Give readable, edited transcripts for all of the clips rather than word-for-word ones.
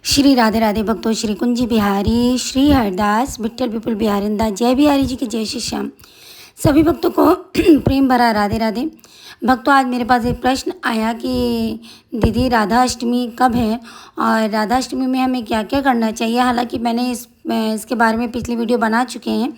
श्री राधे राधे भक्तों, श्री कुंजी बिहारी, श्री हरदास, विठ्ठल विपुल बिहारिंदा, जय बिहारी जी की जय श्री श्याम। सभी भक्तों को प्रेम भरा राधे राधे। भक्तों, आज मेरे पास एक प्रश्न आया कि दीदी राधा अष्टमी कब है और राधा अष्टमी में हमें क्या क्या करना चाहिए। हालांकि मैंने इसके बारे में पिछली वीडियो बना चुके हैं,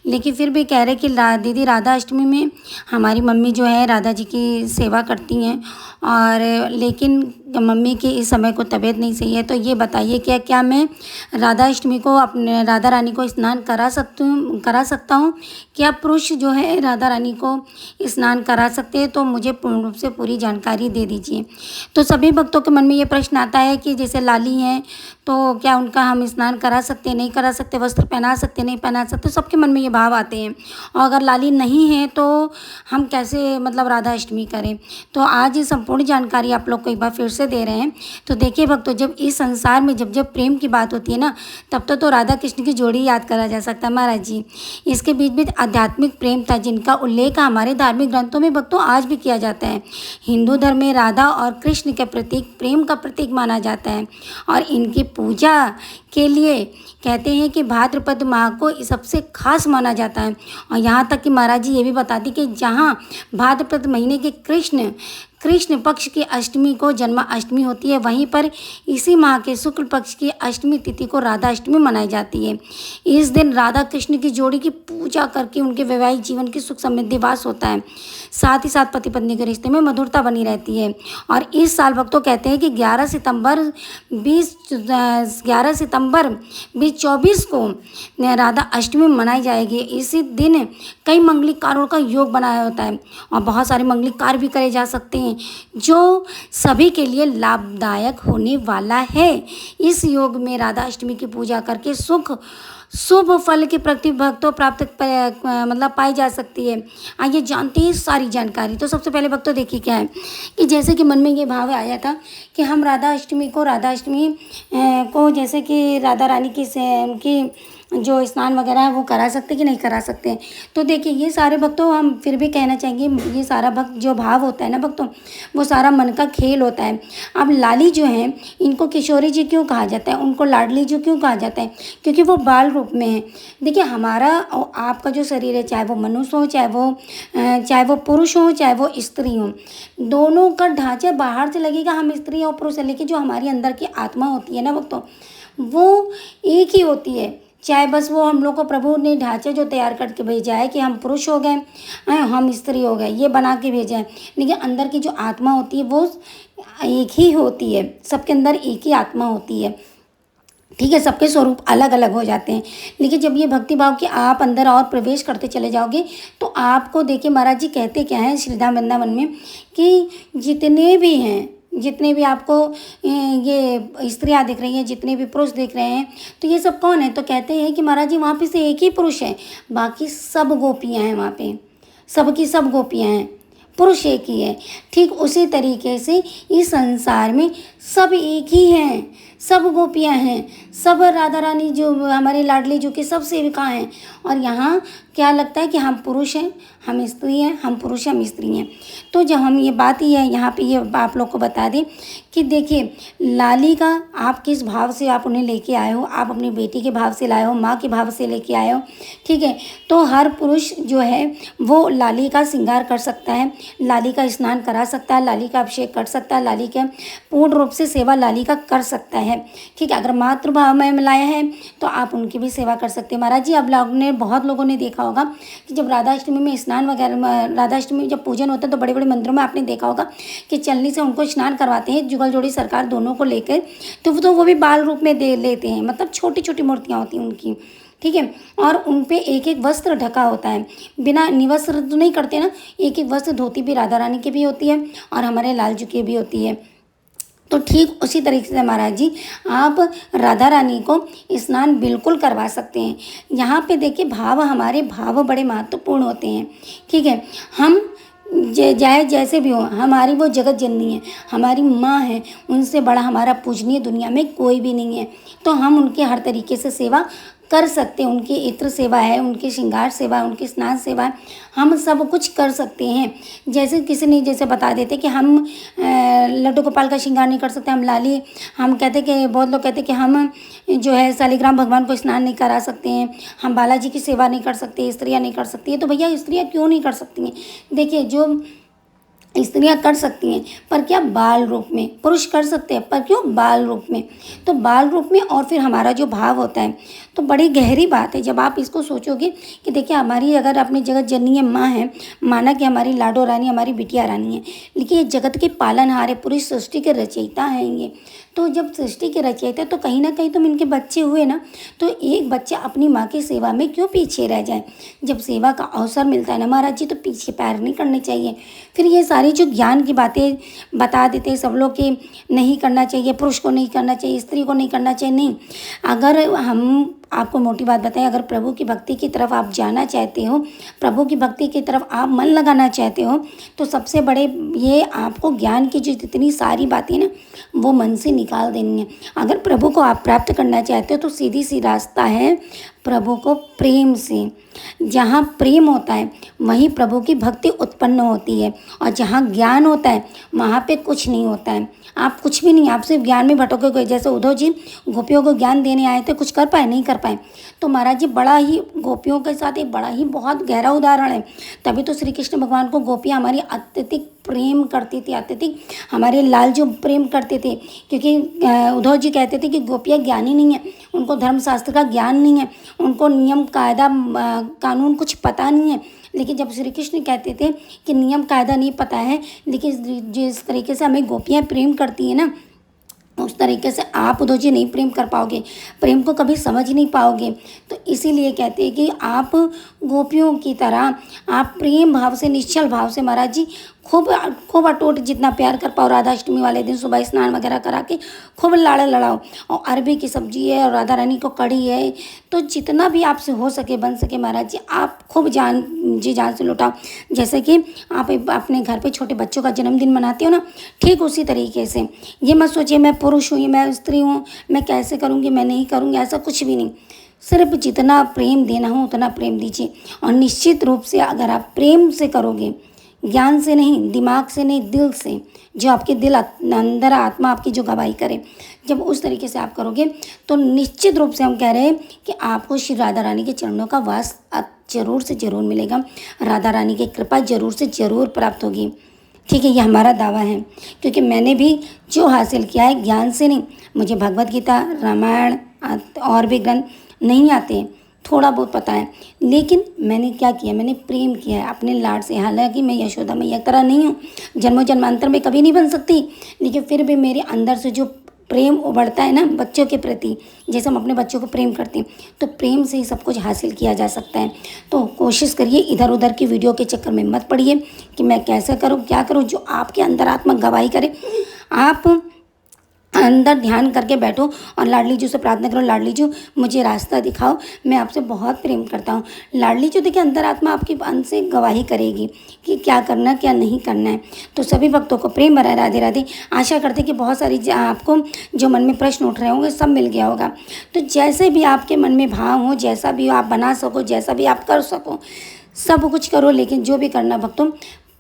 लेकिन फिर भी कह रहे कि दीदी राधा अष्टमी में हमारी मम्मी जो है राधा जी की सेवा करती हैं, और लेकिन मम्मी की इस समय को तबीयत नहीं सही है। तो ये बताइए क्या क्या मैं राधा अष्टमी को अपने राधा रानी को स्नान करा सकता हूँ। क्या पुरुष जो है राधा रानी को स्नान करा सकते हैं? तो मुझे पूर्ण रूप से पूरी जानकारी दे दीजिए। तो सभी भक्तों के मन में ये प्रश्न आता है कि जैसे लाली हैं तो क्या उनका हम स्नान करा सकते, नहीं करा सकते, वस्त्र पहना सकते, नहीं पहना सकते, तो सबके मन में ये भाव आते हैं। और अगर लाली नहीं है तो हम कैसे मतलब राधा अष्टमी करें। तो आज ये संपूर्ण जानकारी आप लोग को एक बार फिर से दे रहे हैं। तो देखिए भक्तों, जब इस संसार में जब जब प्रेम की बात होती है ना, तब तो राधा कृष्ण की जोड़ी याद करा जा सकता है महाराज जी। इसके बीच बीच आध्यात्मिक प्रेम था जिनका उल्लेख हमारे धार्मिक ग्रंथों में भक्तों आज भी किया जाता है। हिंदू धर्म में राधा और कृष्ण के प्रतीक प्रेम का प्रतीक माना जाता है, और इनकी पूजा के लिए कहते हैं कि भाद्रपद माह को सबसे खास माना जाता है। और यहाँ तक कि महाराज जी ये भी बताती कि जहाँ भाद्रपद महीने के कृष्ण पक्ष की अष्टमी को जन्माष्टमी होती है, वहीं पर इसी माह के शुक्ल पक्ष की अष्टमी तिथि को राधा अष्टमी मनाई जाती है। इस दिन राधा कृष्ण की जोड़ी की पूजा करके उनके वैवाहिक जीवन की सुख समृद्धि वास होता है। साथ ही साथ पति पत्नी के रिश्ते में मधुरता बनी रहती है। और इस साल भक्तों कहते हैं कि 11 सितंबर 2024 को राधा अष्टमी मनाई जाएगी। इसी दिन कई मंगलिक कार्यों का योग बनाया होता है और बहुत सारे मंगलिक कार्य भी करे जा सकते हैं जो सभी के लिए लाभदायक होने वाला है। इस योग में राधा अष्टमी की पूजा करके शुभ फल की प्रति भक्तों प्राप्त मतलब पाई जा सकती है। आइए जानते हैं सारी जानकारी। तो सबसे पहले भक्तों देखिए क्या है कि जैसे कि मन में ये भाव आया था कि हम राधा अष्टमी को जैसे कि राधा रानी की जो स्नान वगैरह है वो करा सकते कि नहीं करा सकते। तो देखिए ये सारे भक्तों हम फिर भी कहना चाहेंगे, ये सारा भक्त जो भाव होता है ना भक्तों, वो सारा मन का खेल होता है। अब लाली जो है इनको किशोरी जी क्यों कहा जाता है, उनको लाडली जी क्यों कहा जाता है? क्योंकि वो बाल रूप में है। देखिए हमारा और आपका जो शरीर है, चाहे वो मनुष्य हो, चाहे वो पुरुष हो, चाहे वो स्त्री हो, दोनों का ढांचा बाहर से लगेगा हम स्त्री और पुरुष है, लेकिन जो हमारी अंदर की आत्मा होती है ना भक्तों, वो एक ही होती है। चाहे बस वो हम लोग को प्रभु ने ढांचा जो तैयार करके भेजा है कि हम पुरुष हो गए, हम स्त्री हो गए, ये बना के भेजा है, लेकिन अंदर की जो आत्मा होती है वो एक ही होती है। सबके अंदर एक ही आत्मा होती है, ठीक है। सबके स्वरूप अलग अलग हो जाते हैं, लेकिन जब ये भक्ति भाव कि आप अंदर और प्रवेश करते चले जाओगे तो आपको देखिए महाराज जी कहते क्या हैं श्रीधाम वृंदावन में कि जितने भी आपको ये स्त्रियाँ दिख रही हैं, जितने भी पुरुष दिख रहे हैं, तो ये सब कौन है? तो कहते हैं कि महाराज जी वहाँ पे से एक ही पुरुष है, बाकी सब गोपियाँ हैं। वहाँ पे सबकी सब गोपियाँ हैं, पुरुष एक ही है। ठीक उसी तरीके से इस संसार में सब एक ही हैं, सब गोपियाँ हैं, सब राधा रानी जो हमारी लाडली जो कि सब सेविका हैं। और यहाँ क्या लगता है कि हम पुरुष हैं, हम स्त्री हैं, हम पुरुष हैं, हम स्त्री हैं। तो जब हम ये बात ही है यहाँ पे ये आप लोग को बता दें कि देखिए लाली का आप किस भाव से आप उन्हें लेके आए हो, आप अपनी बेटी के भाव से लाए हो, माँ के भाव से लेके आए हो, ठीक है। तो हर पुरुष जो है वो लाली का श्रृंगार कर सकता है, लाली का स्नान करा सकता है, लाली का अभिषेक कर सकता है, लाली के पूर्ण रूप से सेवा लाली का कर सकता है, ठीक है। अगर मातृभाव में मिलाया है तो आप उनकी भी सेवा कर सकते हैं। महाराज जी अब बहुत लोगों ने देखा होगा कि जब राधा अष्टमी में स्नान वगैरह, राधा अष्टमी में जब पूजन होता है तो बड़े बड़े मंदिरों में आपने देखा होगा कि चलनी से उनको स्नान करवाते हैं, जुगल जोड़ी सरकार दोनों को लेकर। तो वो भी बाल रूप में दे लेते हैं, मतलब छोटी छोटी मूर्तियाँ होती हैं उनकी, ठीक है। और उन पे एक एक वस्त्र ढका होता है, बिना निवस्त्र तो नहीं करते ना, एक एक वस्त्र, धोती भी राधा रानी की भी होती है और हमारे लाल जी की भी होती है। तो ठीक उसी तरीके से महाराज जी आप राधा रानी को स्नान बिल्कुल करवा सकते हैं। यहाँ पे देखिए हमारे भाव बड़े महत्वपूर्ण होते हैं, ठीक है। हम चाहे जैसे भी हो, हमारी वो जगत जननी है, हमारी माँ है, उनसे बड़ा हमारा पूजनीय दुनिया में कोई भी नहीं है। तो हम उनके हर तरीके से सेवा कर सकते हैं। उनकी इत्र सेवा है, उनकी श्रृंगार सेवा है, उनकी स्नान सेवा है, हम सब कुछ कर सकते हैं। जैसे किसी ने जैसे बता देते कि हम लड्डू गोपाल का श्रृंगार नहीं कर सकते, हम लाली, हम कहते कि बहुत लोग कहते कि हम जो है शालिग्राम भगवान को स्नान नहीं करा सकते हैं, हम बालाजी की सेवा नहीं कर सकते, स्त्रियाँ नहीं कर सकती हैं। तो भैया स्त्रियाँ क्यों नहीं कर सकती हैं? देखिए जो स्त्रियाँ कर सकती हैं पर क्या बाल रूप में, पुरुष कर सकते हैं पर क्यों बाल रूप में। तो बाल रूप में और फिर हमारा जो भाव होता है तो बड़ी गहरी बात है। जब आप इसको सोचोगे कि देखिए हमारी अगर अपनी जगत जननी है, माँ है, माना कि हमारी लाडो रानी हमारी बिटिया रानी है, लेकिन ये जगत के पालनहार है, पूरी सृष्टि के रचयिता हैं ये। तो जब सृष्टि के रचयिता तो कहीं ना कहीं तुम इनके बच्चे हुए ना, तो एक बच्चा अपनी माँ की सेवा में क्यों पीछे रह जाए। जब सेवा का अवसर मिलता है ना महाराज जी, तो पीछे पैर नहीं करने चाहिए। फिर ये सारी जो ज्ञान की बातें बता देते हैं सब लोग कि नहीं करना चाहिए, पुरुष को नहीं करना चाहिए, स्त्री को नहीं करना चाहिए, नहीं। अगर हम आपको मोटी बात बताएं, अगर प्रभु की भक्ति की तरफ आप जाना चाहते हो, प्रभु की भक्ति की तरफ आप मन लगाना चाहते हो, तो सबसे बड़े ये आपको ज्ञान की जो जितनी सारी बातें ना वो मन से निकाल देनी है। अगर प्रभु को आप प्राप्त करना चाहते हो तो सीधी सी रास्ता है प्रभु को प्रेम से। जहाँ प्रेम होता है वहीं प्रभु की भक्ति उत्पन्न होती है, और जहाँ ज्ञान होता है वहाँ पे कुछ नहीं होता है। आप कुछ भी नहीं, आप सिर्फ ज्ञान में भटकोगे गए। जैसे उद्धव जी गोपियों को ज्ञान देने आए थे, कुछ कर पाए? नहीं कर पाए। तो महाराज जी बड़ा ही गोपियों के साथ एक बड़ा ही बहुत गहरा उदाहरण है। तभी तो श्री कृष्ण भगवान को गोपियाँ हमारी अत्यधिक प्रेम करती थी, अत्यधिक हमारे लाल जो प्रेम करते थे। क्योंकि उद्धव जी कहते थे कि गोपियाँ ज्ञानी नहीं है, उनको धर्मशास्त्र का ज्ञान नहीं है, उनको नियम कायदा कानून कुछ पता नहीं है। लेकिन जब श्री कृष्ण कहते थे कि नियम कायदा नहीं पता है, लेकिन जिस तरीके से हमें गोपियाँ प्रेम करती हैं ना, उस तरीके से आप उद्धव जी नहीं प्रेम कर पाओगे, प्रेम को कभी समझ नहीं पाओगे। तो इसीलिए कहते हैं कि आप गोपियों की तरह आप प्रेम भाव से, निश्चल भाव से महाराज जी खूब खूब अटूट जितना प्यार कर पाओ, राधाष्टमी वाले दिन सुबह स्नान वगैरह करा के खूब लाड़ लड़ाओ। और अरबी की सब्जी है और राधा रानी को कड़ी है, तो जितना भी आपसे हो सके बन सके महाराज जी आप खूब जान से लुटाओ। जैसे कि आप अपने घर पे छोटे बच्चों का जन्मदिन मनाते हो ना, ठीक उसी तरीके से। ये मत सोचिए मैं पुरुष हूँ, मैं स्त्री हूँ, मैं कैसे करूँगी, मैं नहीं करूँगी, ऐसा कुछ भी नहीं। सिर्फ जितना प्रेम देना हो उतना प्रेम दीजिए। और निश्चित रूप से अगर आप प्रेम से करोगे, ज्ञान से नहीं, दिमाग से नहीं, दिल से, जो आपके दिल अंदर आत्मा आपकी जो गवाही करे, जब उस तरीके से आप करोगे तो निश्चित रूप से हम कह रहे हैं कि आपको श्री राधा रानी के चरणों का वास जरूर से जरूर मिलेगा, राधा रानी की कृपा जरूर से जरूर प्राप्त होगी। ठीक है, ये हमारा दावा है। क्योंकि मैंने भी जो हासिल किया है ज्ञान से नहीं, मुझे भगवत गीता, रामायण और भी ग्रंथ नहीं आते, थोड़ा बहुत पता है, लेकिन मैंने क्या किया, मैंने प्रेम किया है अपने लाड से। हालांकि मैं यशोदा मैया तरह नहीं हूँ, जन्मों जन्मांतर में कभी नहीं बन सकती, लेकिन फिर भी मेरे अंदर से जो प्रेम उभरता है ना बच्चों के प्रति, जैसे हम अपने बच्चों को प्रेम करते हैं, तो प्रेम से ही सब कुछ हासिल किया जा सकता है। तो कोशिश करिए, इधर उधर की वीडियो के चक्कर में मत पड़िए कि मैं कैसे करूँ क्या करूँ। जो आपके अंदर आत्मा गवाही करे, आप अंदर ध्यान करके बैठो और लाडली जी से प्रार्थना करो, लाडली जी मुझे रास्ता दिखाओ, मैं आपसे बहुत प्रेम करता हूँ। लाडली जी देखिए अंदर आत्मा आपकी अंत से गवाही करेगी कि क्या करना क्या नहीं करना है। तो सभी भक्तों को प्रेम भरा राधे राधे। आशा करते कि बहुत सारी आपको जो मन में प्रश्न उठ रहे होंगे सब मिल गया होगा। तो जैसे भी आपके मन में भाव हो, जैसा भी आप बना सको, जैसा भी आप कर सको, सब कुछ करो। लेकिन जो भी करना भक्तों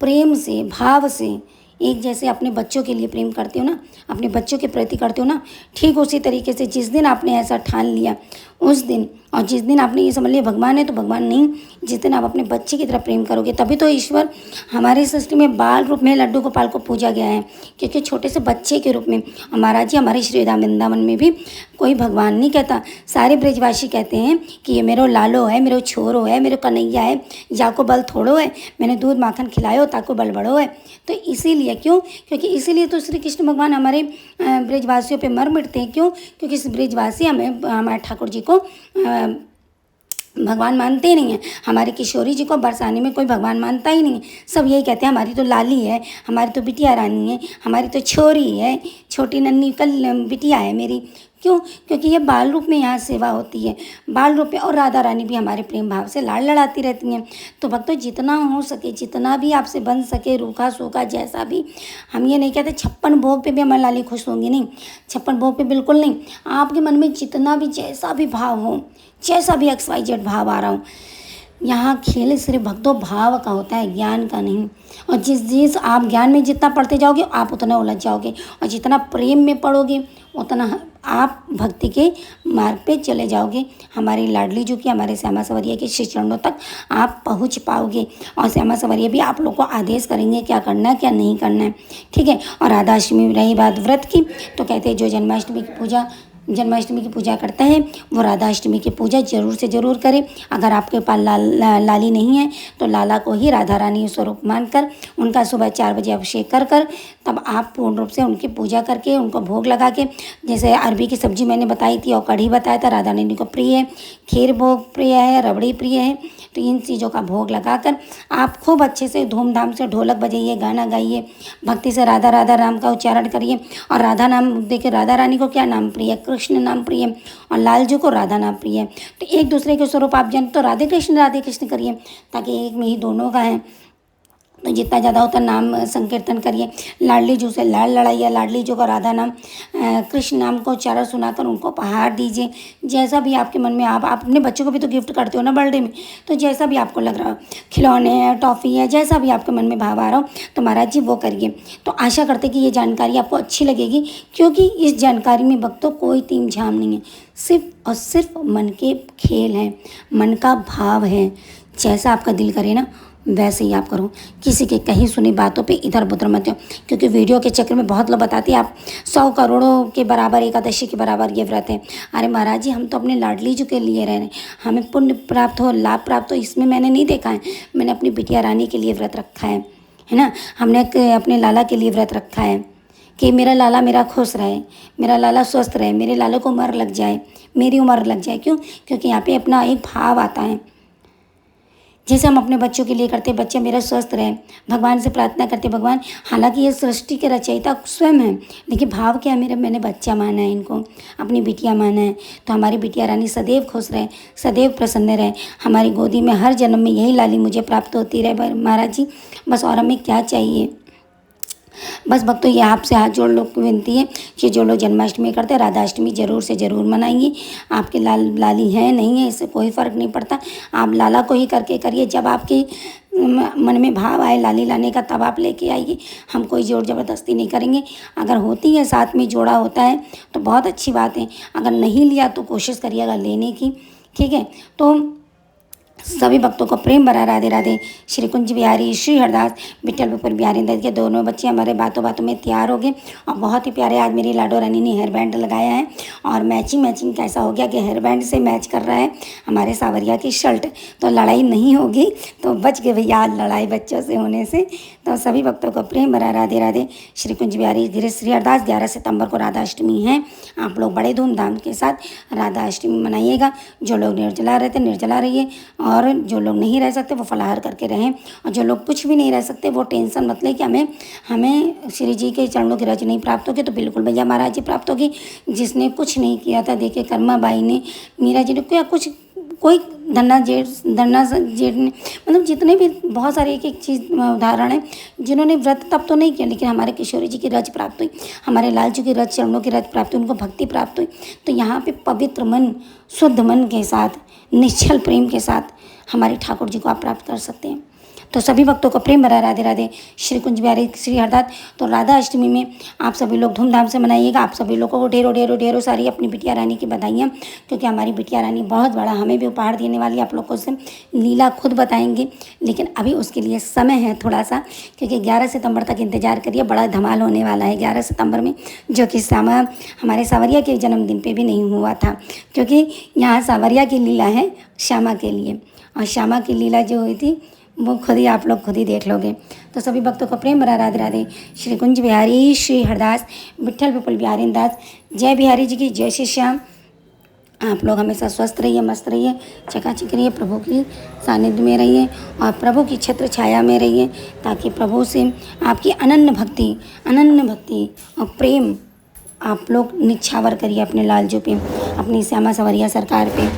प्रेम से, भाव से, एक जैसे अपने बच्चों के लिए प्रेम करते हो ना, अपने बच्चों के प्रति करते हो ना, ठीक उसी तरीके से जिस दिन आपने ऐसा ठान लिया उस दिन, और जिस दिन आपने ये समझ लिया भगवान है तो भगवान नहीं, जिस दिन आप अपने बच्चे की तरह प्रेम करोगे, तभी तो ईश्वर हमारे सृष्टि में बाल रूप में लड्डू गोपाल को पूजा गया है, क्योंकि छोटे से बच्चे के रूप में। महाराज जी हमारे श्री राम वृंदावन में भी कोई भगवान नहीं कहता, सारे ब्रजवासी कहते हैं कि ये मेरो लालो है, मेरो छोरो है, मेरो कन्हैया है, जाको बल थोड़ो है, मैंने दूध माखन खिलायो ताको बल बड़ो है। तो इसीलिए क्यों, क्योंकि इसीलिए तो श्री कृष्ण भगवान हमारे ब्रजवासियों पे मर मिटते हैं। क्यों, क्योंकि ब्रजवासी हमें, हमारे ठाकुर जी को भगवान मानते ही नहीं है, हमारे किशोरी जी को बरसाने में कोई भगवान मानता ही नहीं है। सब यही कहते हैं हमारी तो लाली है, हमारी तो बिटिया रानी है, हमारी तो छोरी है, छोटी नन्ही कल बिटिया है मेरी। क्यों? क्योंकि ये बाल रूप में यहाँ सेवा होती है, बाल रूप में। और राधा रानी भी हमारे प्रेम भाव से लाड़ लड़ाती रहती हैं। तो भक्तों, जितना हो सके, जितना भी आपसे बन सके, रूखा सूखा जैसा भी, हम ये नहीं कहते 56 भोग पे भी हमारी लाली खुश होंगी, नहीं, 56 भोग पे बिल्कुल नहीं। आपके मन में जितना भी जैसा भी भाव हो, जैसा भी XYZ भाव आ रहा हो, यहाँ खेल सिर्फ भक्तों भाव का होता है, ज्ञान का नहीं। और जिस आप ज्ञान में जितना पढ़ते जाओगे आप उतना उलझ जाओगे, और जितना प्रेम में पढ़ोगे उतना आप भक्ति के मार्ग पे चले जाओगे। हमारी लाडली जो कि हमारे श्यामा सवरिया के श्री चरणों तक आप पहुँच पाओगे, और श्यामा सवरिया भी आप लोग को आदेश करेंगे क्या करना है क्या नहीं करना है, ठीक है। और राधाष्टमी में रही बात व्रत की, तो कहते हैं जो जन्माष्टमी की पूजा करता है वो राधाष्टमी की पूजा जरूर से ज़रूर करे। अगर आपके पास लाली नहीं है तो लाला को ही राधा रानी स्वरूप मानकर उनका सुबह 4 बजे अभिषेक कर तब आप पूर्ण रूप से उनकी पूजा करके उनको भोग लगा के, जैसे अरबी की सब्जी मैंने बताई थी और कढ़ी बताया था, राधा रानी को प्रिय है, खीर भोग प्रिय है, रबड़ी प्रिय है। तो इन चीज़ों का भोग लगाकर आप खूब अच्छे से धूमधाम से ढोलक बजाइए, गाना गाइए, भक्ति से राधा राधा राम का उच्चारण करिए। और राधा नाम देखिए, राधा रानी को क्या नाम प्रिय है? कृष्ण नाम प्रिय है, और लाल जी को राधा नाम प्रिय है। तो एक दूसरे के स्वरूप आप जान तो राधे कृष्ण करिए, ताकि एक में ही दोनों का है। तो जितना ज़्यादा होता नाम संकीर्तन करिए। लाडली जू से लाड़ लड़ाइए, लाडली जू को राधा नाम कृष्ण नाम को उच्चारण सुनाकर उनको उपहार दीजिए। जैसा भी आपके मन में, आप अपने बच्चों को भी तो गिफ्ट करते हो ना बर्थडे में, तो जैसा भी आपको लग रहा हो, खिलौने हैं, टॉफ़ी है, जैसा भी आपके मन में भाव आ रहा हो, तो महाराज जी वो करिए। तो आशा करते कि ये जानकारी आपको अच्छी लगेगी, क्योंकि इस जानकारी में भक्तों कोई तीम झाम नहीं है, सिर्फ और सिर्फ मन के खेल हैं, मन का भाव है। जैसा आपका दिल करे ना वैसे ही आप करो, किसी के कहीं सुनी बातों पे इधर उधर मत हो। क्योंकि वीडियो के चक्कर में बहुत लोग बताते हैं आप 100 करोड़ों के बराबर एकादशी के बराबर ये व्रत है। अरे महाराज जी, हम तो अपने लाडली जी के लिए रह रहे हैं, हमें पुण्य प्राप्त हो, लाभ प्राप्त हो, इसमें मैंने नहीं देखा है। मैंने अपनी बिटिया रानी के लिए व्रत रखा है ना। हमने अपने लाला के लिए व्रत रखा है कि मेरा लाला मेरा खुश रहे, मेरा लाला स्वस्थ रहे, मेरे लाले को उम्र लग जाए, मेरी उम्र लग जाए। क्यों? क्योंकि यहाँ पे अपना एक भाव आता है, जैसे हम अपने बच्चों के लिए करते, बच्चे मेरा स्वस्थ रहे, भगवान से प्रार्थना करते, भगवान, हालांकि ये सृष्टि के रचयिता स्वयं है, लेकिन भाव क्या है, मैंने बच्चा माना है, इनको अपनी बिटिया माना है। तो हमारी बिटिया रानी सदैव खुश रहे, सदैव प्रसन्न रहे, हमारी गोदी में हर जन्म में यही लाली मुझे प्राप्त होती रहे महाराज जी, बस और हमें क्या चाहिए। बस भक्तों, ये आपसे हाथ जोड़ लोग की विनती है कि जो लोग जन्माष्टमी करते हैं, राधाष्टमी जरूर से ज़रूर मनाइए। आपके लाली है नहीं है इससे कोई फ़र्क नहीं पड़ता, आप लाला को ही करके करिए। जब आपके मन में भाव आए लाली लाने का, तब आप लेके आइए, हम कोई जोर ज़बरदस्ती नहीं करेंगे। अगर होती है साथ में जोड़ा होता है तो बहुत अच्छी बात है, अगर नहीं लिया तो कोशिश करिएगा लेने की, ठीक है। तो सभी भक्तों को प्रेम भरा राधे राधे। श्री कुंज बिहारी श्री हरदास विठल विपुल बिहारी दत्त के दोनों बच्चे हमारे बातों बातों में तैयार हो गए, और बहुत ही प्यारे आज मेरी लाडो रानी ने हेयर बैंड लगाया है, और मैचिंग कैसा हो गया कि हेयर बैंड से मैच कर रहा है हमारे सावरिया की शर्ट। तो लड़ाई नहीं होगी, तो बच गए भैया लड़ाई बच्चों से होने से। तो सभी भक्तों को प्रेम भरा राधे राधे। श्री कुंज बिहारी गिरीश श्री हरदास। 11 सितंबर को राधाष्टमी है, आप लोग बड़े धूमधाम के साथ राधाष्टमी मनाइएगा। जो लोग निर्जला रहते निर्जला रहिए, और जो लोग नहीं रह सकते वो फलाहार करके रहें, और जो लोग कुछ भी नहीं रह सकते वो टेंशन मत लें कि हमें श्री जी के चरणों की रज नहीं प्राप्त होगी। तो बिल्कुल भैया महाराज जी प्राप्त होगी। जिसने कुछ नहीं किया था, देखिए कर्मा बाई ने, मीरा जी ने, कोई धन्ना जेठ ने, मतलब जितने भी बहुत सारे एक एक चीज़ उदाहरण है, जिन्होंने व्रत तब तो नहीं किया, लेकिन हमारे किशोरी जी की रज प्राप्त हुई, हमारे लाल जी की रज चरणों की रज प्राप्त हुई, उनको भक्ति प्राप्त हुई। तो यहाँ पे पवित्र मन, शुद्ध मन के साथ, निश्चल प्रेम के साथ हमारे ठाकुर जी को आप प्राप्त कर सकते हैं। तो सभी भक्तों को प्रेम भरा राधे राधे। श्री कुंज बिहारी श्री हरदास। तो राधा अष्टमी में आप सभी लोग धूमधाम से मनाइएगा। आप सभी लोगों को ढेरों सारी अपनी बिटिया रानी की बधाइयाँ, क्योंकि हमारी बिटिया रानी बहुत बड़ा हमें भी उपहार देने वाली है। आप लोगों से लीला खुद बताएंगे, लेकिन अभी उसके लिए समय है थोड़ा सा, क्योंकि 11 सितंबर तक इंतजार करिए, बड़ा धमाल होने वाला है 11 सितंबर में, जो कि हमारे सावरिया के जन्मदिन पर भी नहीं हुआ था, क्योंकि यहाँ सावरिया की लीला है श्यामा के लिए, और श्यामा की लीला जो हुई थी वो आप लोग खुद ही देख लोगे। तो सभी भक्तों को प्रेम भरा राधे राधे। श्री कुंज बिहारी श्री हरदास विठल विपुल बिहारी दास। जय बिहारी जी की जय श्री श्याम। आप लोग हमेशा स्वस्थ रहिए, मस्त रहिए, चकाचक रहिए, प्रभु की सानिध्य में रहिए और प्रभु की छत्र छाया में रहिए, ताकि प्रभु से आपकी अनन्य भक्ति और प्रेम आप लोग निछावर करिए अपने लालजू पे, अपनी श्यामा सवरिया सरकार पे।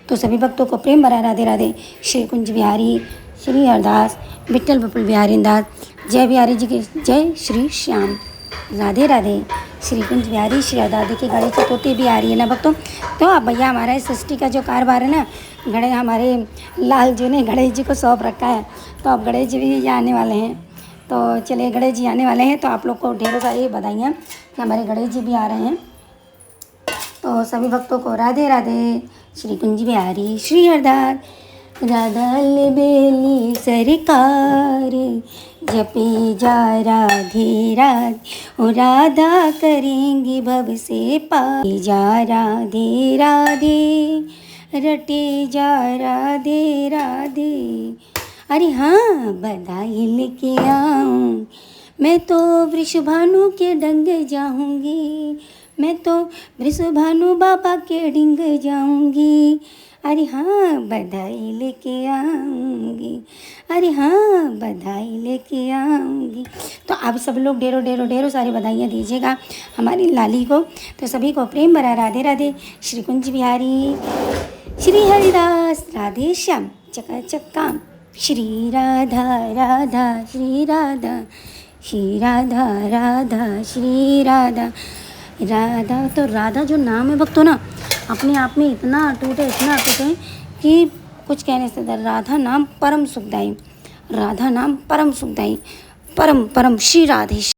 तो सभी भक्तों को प्रेम भरा राधे राधे। श्री कुंज बिहारी श्री हरदास विट्ठल विपुल बिहारी दास जय बिहारी जी की जय। श्री श्याम राधे राधे। श्री कुंज बिहारी श्री हरदास। देखिए गणेश चतुर्थी भी आ रही है ना भक्तों। तो अब भैया हमारा सृष्टि का जो कारोबार है ना, गणेश हमारे लाल जी ने गणेश जी को सौंप रखा है। तो अब गणेश जी भी आने वाले हैं। तो चलिए गणेश जी आने वाले हैं, तो आप लोग को ढेरों सारी बधाइयाँ कि हमारे गणेश जी भी आ रहे हैं। तो सभी भक्तों को राधे राधे। श्री कुंज बिहारी श्री हरदास। राधा बेली सरकार जपे जा राधे राधे, ओ राधा करेंगे भव से पार। जा राधे राधे रटे जा राधे राधे। अरे हाँ बधाई लेके आऊँ मैं तो वृषभानु के डंग जाऊँगी, मैं तो वृषभानु बाबा के डिंग जाऊँगी। अरे हाँ बधाई लेके आऊँगी, अरे हाँ बधाई लेके आऊँगी। तो आप सब लोग ढेरों सारी बधाइयाँ दीजिएगा हमारी लाली को। तो सभी को प्रेम भरा राधे राधे। श्री कुंज बिहारी श्री हरिदास राधे श्याम चकाचक काम। श्री राधा राधा श्री राधा, श्री राधा राधा श्री राधा। राधा तो राधा जो नाम है भक्तों ना, अपने आप में इतना अटूट है कि कुछ कहने से। राधा नाम परम सुखदाई, राधा नाम परम सुखदाई, परम परम श्री राधे।